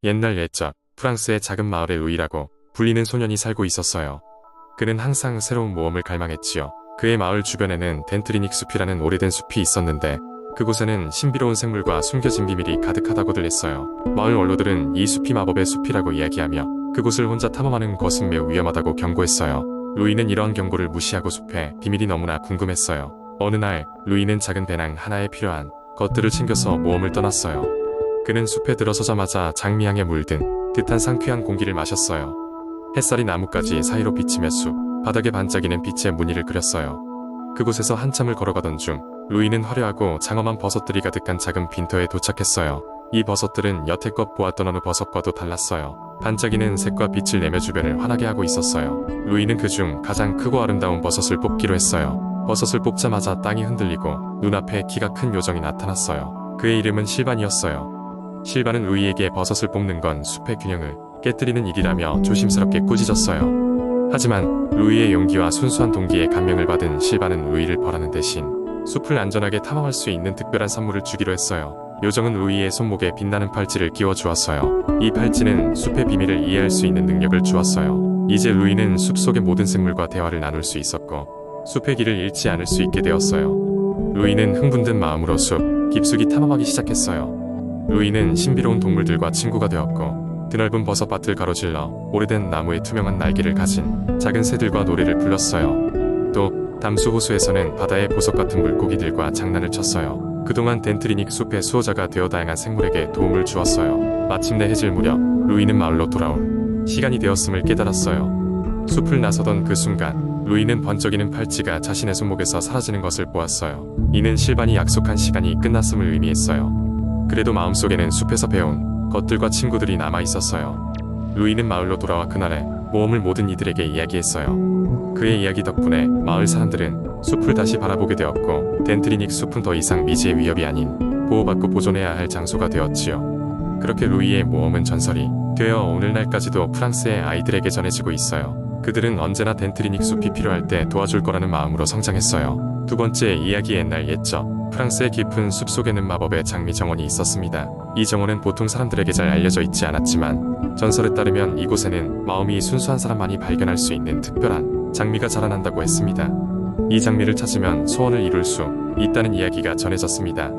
옛날 옛적 프랑스의 작은 마을에 루이라고 불리는 소년이 살고 있었어요. 그는 항상 새로운 모험을 갈망했지요. 그의 마을 주변에는 덴트리닉 숲이라는 오래된 숲이 있었는데 그곳에는 신비로운 생물과 숨겨진 비밀이 가득하다고들 했어요. 마을 원로들은 이 숲이 마법의 숲이라고 이야기하며 그곳을 혼자 탐험하는 것은 매우 위험하다고 경고했어요. 루이는 이러한 경고를 무시하고 숲의 비밀이 너무나 궁금했어요. 어느 날 루이는 작은 배낭 하나에 필요한 것들을 챙겨서 모험을 떠났어요. 그는 숲에 들어서자마자 장미향에 물든 듯한 상쾌한 공기를 마셨어요. 햇살이 나뭇가지 사이로 비치며 숲 바닥에 반짝이는 빛의 무늬를 그렸어요. 그곳에서 한참을 걸어가던 중 루이는 화려하고 장엄한 버섯들이 가득한 작은 빈터에 도착했어요. 이 버섯들은 여태껏 보았던 어느 버섯과도 달랐어요. 반짝이는 색과 빛을 내며 주변을 환하게 하고 있었어요. 루이는 그중 가장 크고 아름다운 버섯을 뽑기로 했어요. 버섯을 뽑자마자 땅이 흔들리고 눈앞에 키가 큰 요정이 나타났어요. 그의 이름은 실반이었어요. 실반은 루이에게 버섯을 뽑는 건 숲의 균형을 깨뜨리는 일이라며 조심스럽게 꾸짖었어요. 하지만 루이의 용기와 순수한 동기에 감명을 받은 실반은 루이를 벌하는 대신 숲을 안전하게 탐험할 수 있는 특별한 선물을 주기로 했어요. 요정은 루이의 손목에 빛나는 팔찌를 끼워 주었어요. 이 팔찌는 숲의 비밀을 이해할 수 있는 능력을 주었어요. 이제 루이는 숲속의 모든 생물과 대화를 나눌 수 있었고 숲의 길을 잃지 않을 수 있게 되었어요. 루이는 흥분된 마음으로 숲 깊숙이 탐험하기 시작했어요. 루이는 신비로운 동물들과 친구가 되었고 드넓은 버섯밭을 가로질러 오래된 나무의 투명한 날개를 가진 작은 새들과 노래를 불렀어요. 또 담수 호수에서는 바다의 보석 같은 물고기들과 장난을 쳤어요. 그동안 덴트리닉 숲의 수호자가 되어 다양한 생물에게 도움을 주었어요. 마침내 해질 무렵 루이는 마을로 돌아올 시간이 되었음을 깨달았어요. 숲을 나서던 그 순간 루이는 번쩍이는 팔찌가 자신의 손목에서 사라지는 것을 보았어요. 이는 실반이 약속한 시간이 끝났음을 의미했어요. 그래도 마음속에는 숲에서 배운 것들과 친구들이 남아 있었어요. 루이는 마을로 돌아와 그날의 모험을 모든 이들에게 이야기했어요. 그의 이야기 덕분에 마을 사람들은 숲을 다시 바라보게 되었고 덴트리닉 숲은 더 이상 미지의 위협이 아닌 보호받고 보존해야 할 장소가 되었지요. 그렇게 루이의 모험은 전설이 되어 오늘날까지도 프랑스의 아이들에게 전해지고 있어요. 그들은 언제나 덴트리닉 숲이 필요할 때 도와줄 거라는 마음으로 성장했어요. 두 번째 이야기 옛날 옛적 프랑스의 깊은 숲속에는 마법의 장미 정원이 있었습니다. 이 정원은 보통 사람들에게 잘 알려져 있지 않았지만 전설에 따르면 이곳에는 마음이 순수한 사람만이 발견할 수 있는 특별한 장미가 자라난다고 했습니다. 이 장미를 찾으면 소원을 이룰 수 있다는 이야기가 전해졌습니다.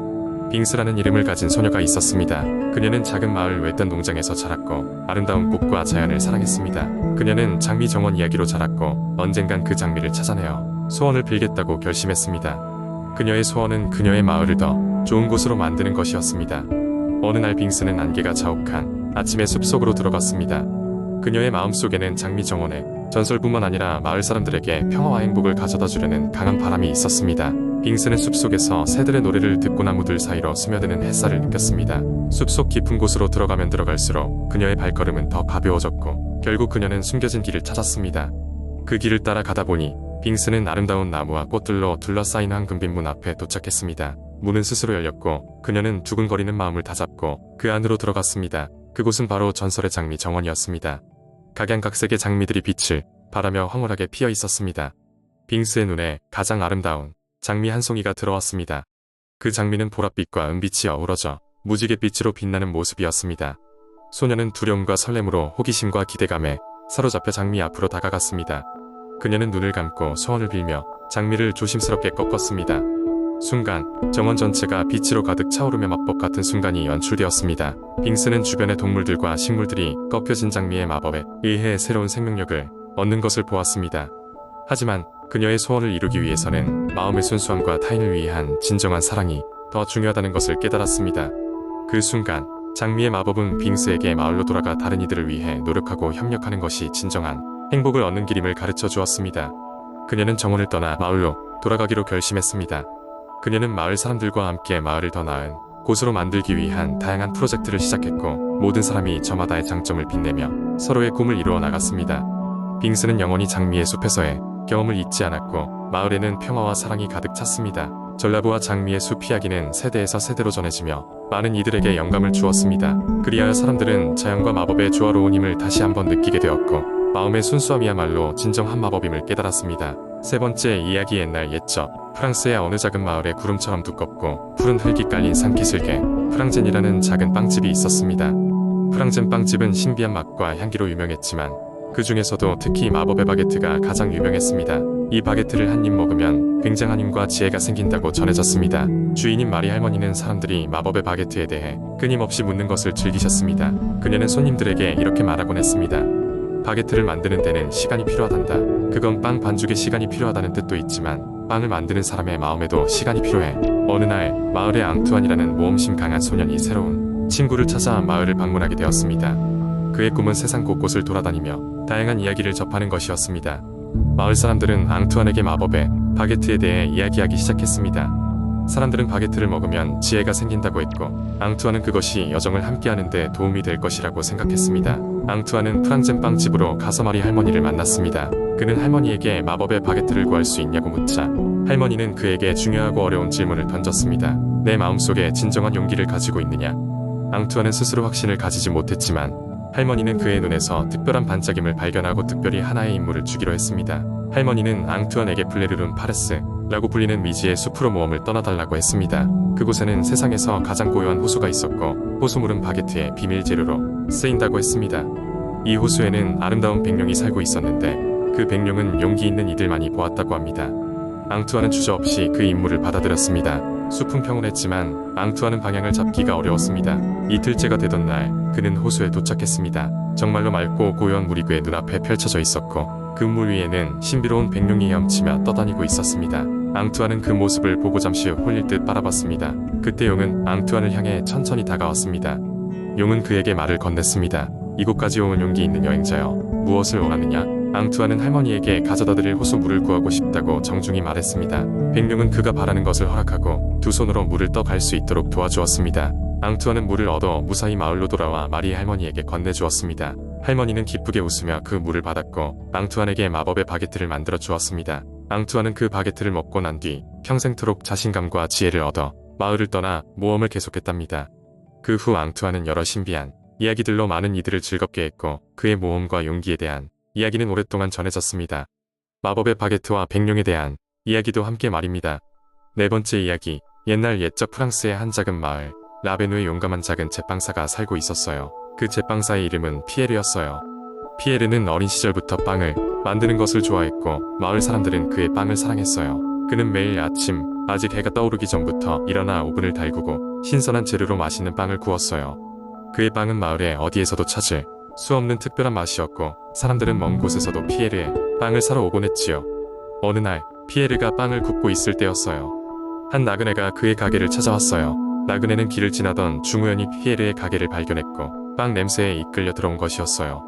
빙스라는 이름을 가진 소녀가 있었습니다. 그녀는 작은 마을 외딴 농장에서 자랐고 아름다운 꽃과 자연을 사랑했습니다. 그녀는 장미 정원 이야기로 자랐고 언젠간 그 장미를 찾아내어 소원을 빌겠다고 결심했습니다. 그녀의 소원은 그녀의 마을을 더 좋은 곳으로 만드는 것이었습니다. 어느 날 빙스는 안개가 자욱한 아침에 숲속으로 들어갔습니다. 그녀의 마음속에는 장미 정원에 전설뿐만 아니라 마을 사람들에게 평화와 행복을 가져다 주려는 강한 바람이 있었습니다. 빙스는 숲속에서 새들의 노래를 듣고 나무들 사이로 스며드는 햇살을 느꼈습니다. 숲속 깊은 곳으로 들어가면 들어갈수록 그녀의 발걸음은 더 가벼워졌고 결국 그녀는 숨겨진 길을 찾았습니다. 그 길을 따라 가다 보니 빙스는 아름다운 나무와 꽃들로 둘러싸인 황금빛 문 앞에 도착했습니다. 문은 스스로 열렸고 그녀는 두근거리는 마음을 다잡고 그 안으로 들어갔습니다. 그곳은 바로 전설의 장미 정원이었습니다. 각양각색의 장미들이 빛을 발하며 황홀하게 피어 있었습니다. 빙스의 눈에 가장 아름다운 장미 한 송이가 들어왔습니다. 그 장미는 보랏빛과 은빛이 어우러져 무지갯빛으로 빛나는 모습이었습니다. 소녀는 두려움과 설렘으로 호기심과 기대감에 사로잡혀 장미 앞으로 다가갔습니다. 그녀는 눈을 감고 소원을 빌며 장미를 조심스럽게 꺾었습니다. 순간 정원 전체가 빛으로 가득 차오르며 마법 같은 순간이 연출되었습니다. 빙스는 주변의 동물들과 식물들이 꺾여진 장미의 마법에 의해 새로운 생명력을 얻는 것을 보았습니다. 하지만 그녀의 소원을 이루기 위해서는 마음의 순수함과 타인을 위한 진정한 사랑이 더 중요하다는 것을 깨달았습니다. 그 순간 장미의 마법은 빙스에게 마을로 돌아가 다른 이들을 위해 노력하고 협력하는 것이 진정한 행복을 얻는 길임을 가르쳐 주었습니다. 그녀는 정원을 떠나 마을로 돌아가기로 결심했습니다. 그녀는 마을 사람들과 함께 마을을 더 나은 곳으로 만들기 위한 다양한 프로젝트를 시작했고 모든 사람이 저마다의 장점을 빛내며 서로의 꿈을 이루어 나갔습니다. 빙스는 영원히 장미의 숲에서의 경험을 잊지 않았고 마을에는 평화와 사랑이 가득 찼습니다. 전라부와 장미의 숲 이야기는 세대에서 세대로 전해지며 많은 이들에게 영감을 주었습니다. 그리하여 사람들은 자연과 마법의 조화로운 힘을 다시 한번 느끼게 되었고 마음의 순수함이야말로 진정한 마법임을 깨달았습니다. 세 번째 이야기 옛날 옛적 프랑스의 어느 작은 마을에 구름처럼 두껍고 푸른 흙이 깔린 산기슭에 프랑젠이라는 작은 빵집이 있었습니다. 프랑젠 빵집은 신비한 맛과 향기로 유명했지만 그 중에서도 특히 마법의 바게트가 가장 유명했습니다. 이 바게트를 한 입 먹으면 굉장한 힘과 지혜가 생긴다고 전해졌습니다. 주인인 마리 할머니는 사람들이 마법의 바게트에 대해 끊임없이 묻는 것을 즐기셨습니다. 그녀는 손님들에게 이렇게 말하곤 했습니다. 바게트를 만드는 데는 시간이 필요하단다. 그건 빵 반죽에 시간이 필요하다는 뜻도 있지만 빵을 만드는 사람의 마음에도 시간이 필요해. 어느 날 마을에 앙투안이라는 모험심 강한 소년이 새로운 친구를 찾아 마을을 방문하게 되었습니다. 그의 꿈은 세상 곳곳을 돌아다니며 다양한 이야기를 접하는 것이었습니다. 마을 사람들은 앙투안에게 마법의 바게트에 대해 이야기하기 시작했습니다. 사람들은 바게트를 먹으면 지혜가 생긴다고 했고 앙투안은 그것이 여정을 함께하는 데 도움이 될 것이라고 생각했습니다. 앙투안은 프랑젠 빵집으로 가서 마리 할머니를 만났습니다. 그는 할머니에게 마법의 바게트를 구할 수 있냐고 묻자 할머니는 그에게 중요하고 어려운 질문을 던졌습니다. 내 마음속에 진정한 용기를 가지고 있느냐? 앙투안은 스스로 확신을 가지지 못했지만 할머니는 그의 눈에서 특별한 반짝임을 발견하고 특별히 하나의 임무를 주기로 했습니다. 할머니는 앙투안에게 플레르룬 파레스라고 불리는 미지의 숲으로 모험을 떠나달라고 했습니다. 그곳에는 세상에서 가장 고요한 호수가 있었고 호수물은 바게트의 비밀 재료로 쓰인다고 했습니다. 이 호수에는 아름다운 백룡이 살고 있었는데 그 백룡은 용기 있는 이들만이 보았다고 합니다. 앙투안은 주저없이 그 임무를 받아들였습니다. 숲은 평온했지만 앙투안은 방향을 잡기가 어려웠습니다. 이틀째가 되던 날 그는 호수에 도착했습니다. 정말로 맑고 고요한 물이 그의 눈앞에 펼쳐져 있었고 그 물 위에는 신비로운 백룡이 헤엄치며 떠다니고 있었습니다. 앙투안은 그 모습을 보고 잠시 홀릴 듯 바라봤습니다. 그때 용은 앙투안을 향해 천천히 다가왔습니다. 용은 그에게 말을 건넸습니다. 이곳까지 온 용기 있는 여행자여, 무엇을 원하느냐? 앙투안은 할머니에게 가져다 드릴 호수 물을 구하고 싶다고 정중히 말했습니다. 백룡은 그가 바라는 것을 허락하고 두 손으로 물을 떠갈 수 있도록 도와주었습니다. 앙투안은 물을 얻어 무사히 마을로 돌아와 마리 할머니에게 건네주었습니다. 할머니는 기쁘게 웃으며 그 물을 받았고 앙투안에게 마법의 바게트를 만들어 주었습니다. 앙투안은 그 바게트를 먹고 난 뒤 평생토록 자신감과 지혜를 얻어 마을을 떠나 모험을 계속했답니다. 그 후 앙투안은 여러 신비한 이야기들로 많은 이들을 즐겁게 했고 그의 모험과 용기에 대한 이야기는 오랫동안 전해졌습니다. 마법의 바게트와 백룡에 대한 이야기도 함께 말입니다. 네 번째 이야기. 옛날 옛적 프랑스의 한 작은 마을 라베누에 용감한 작은 제빵사가 살고 있었어요. 그 제빵사의 이름은 피에르였어요. 피에르는 어린 시절부터 빵을 만드는 것을 좋아했고 마을 사람들은 그의 빵을 사랑했어요. 그는 매일 아침 아직 해가 떠오르기 전부터 일어나 오븐을 달구고 신선한 재료로 맛있는 빵을 구웠어요. 그의 빵은 마을에 어디에서도 찾을 수 없는 특별한 맛이었고 사람들은 먼 곳에서도 피에르의 빵을 사러 오곤 했지요. 어느 날 피에르가 빵을 굽고 있을 때였어요. 한 나그네가 그의 가게를 찾아왔어요. 나그네는 길을 지나던 중우연히 피에르의 가게를 발견했고 빵 냄새에 이끌려 들어온 것이었어요.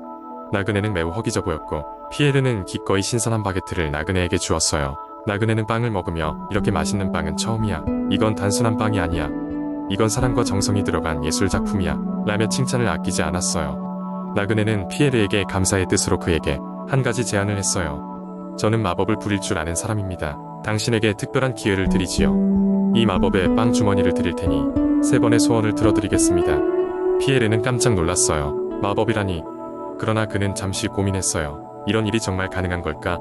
나그네는 매우 허기져 보였고 피에르는 기꺼이 신선한 바게트를 나그네에게 주었어요. 나그네는 빵을 먹으며 이렇게 맛있는 빵은 처음이야. 이건 단순한 빵이 아니야. 이건 사랑과 정성이 들어간 예술작품이야. 라며 칭찬을 아끼지 않았어요. 나그네는 피에르에게 감사의 뜻으로 그에게 한 가지 제안을 했어요. 저는 마법을 부릴 줄 아는 사람입니다. 당신에게 특별한 기회를 드리지요. 이 마법의 빵 주머니를 드릴 테니 3번의 소원을 들어드리겠습니다. 피에르는 깜짝 놀랐어요. 마법이라니. 그러나 그는 잠시 고민했어요. 이런 일이 정말 가능한 걸까?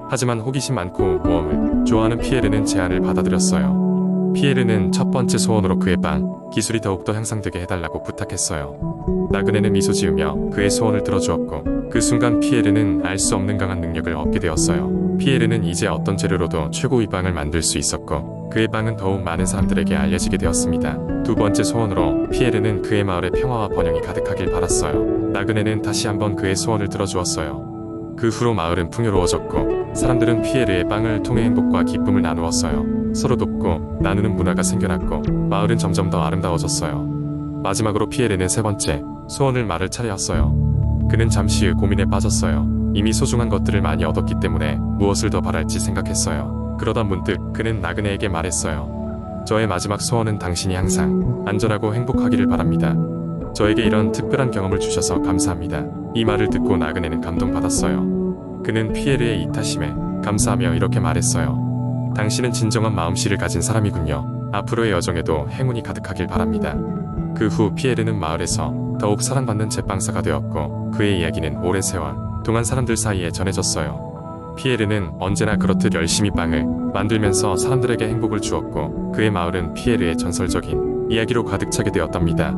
하지만 호기심 많고 모험을 좋아하는 피에르는 제안을 받아들였어요. 피에르는 첫 번째 소원으로 그의 빵 기술이 더욱더 향상되게 해달라고 부탁했어요. 나그네는 미소 지으며 그의 소원을 들어주었고 그 순간 피에르는 알 수 없는 강한 능력을 얻게 되었어요. 피에르는 이제 어떤 재료로도 최고의 빵을 만들 수 있었고 그의 빵은 더욱 많은 사람들에게 알려지게 되었습니다. 두 번째 소원으로 피에르는 그의 마을에 평화와 번영이 가득하길 바랐어요. 나그네는 다시 한번 그의 소원을 들어주었어요. 그 후로 마을은 풍요로워졌고 사람들은 피에르의 빵을 통해 행복과 기쁨을 나누었어요. 서로 돕고 나누는 문화가 생겨났고 마을은 점점 더 아름다워졌어요. 마지막으로 피에르는 3번째 소원을 말할 차례였어요. 그는 잠시 후 고민에 빠졌어요. 이미 소중한 것들을 많이 얻었기 때문에 무엇을 더 바랄지 생각했어요. 그러다 문득 그는 나그네에게 말했어요. 저의 마지막 소원은 당신이 항상 안전하고 행복하기를 바랍니다. 저에게 이런 특별한 경험을 주셔서 감사합니다. 이 말을 듣고 나그네는 감동받았어요. 그는 피에르의 이타심에 감사하며 이렇게 말했어요. 당신은 진정한 마음씨를 가진 사람이군요. 앞으로의 여정에도 행운이 가득하길 바랍니다. 그 후 피에르는 마을에서 더욱 사랑받는 제빵사가 되었고 그의 이야기는 오랜 세월 동안 사람들 사이에 전해졌어요. 피에르는 언제나 그렇듯 열심히 빵을 만들면서 사람들에게 행복을 주었고 그의 마을은 피에르의 전설적인 이야기로 가득 차게 되었답니다.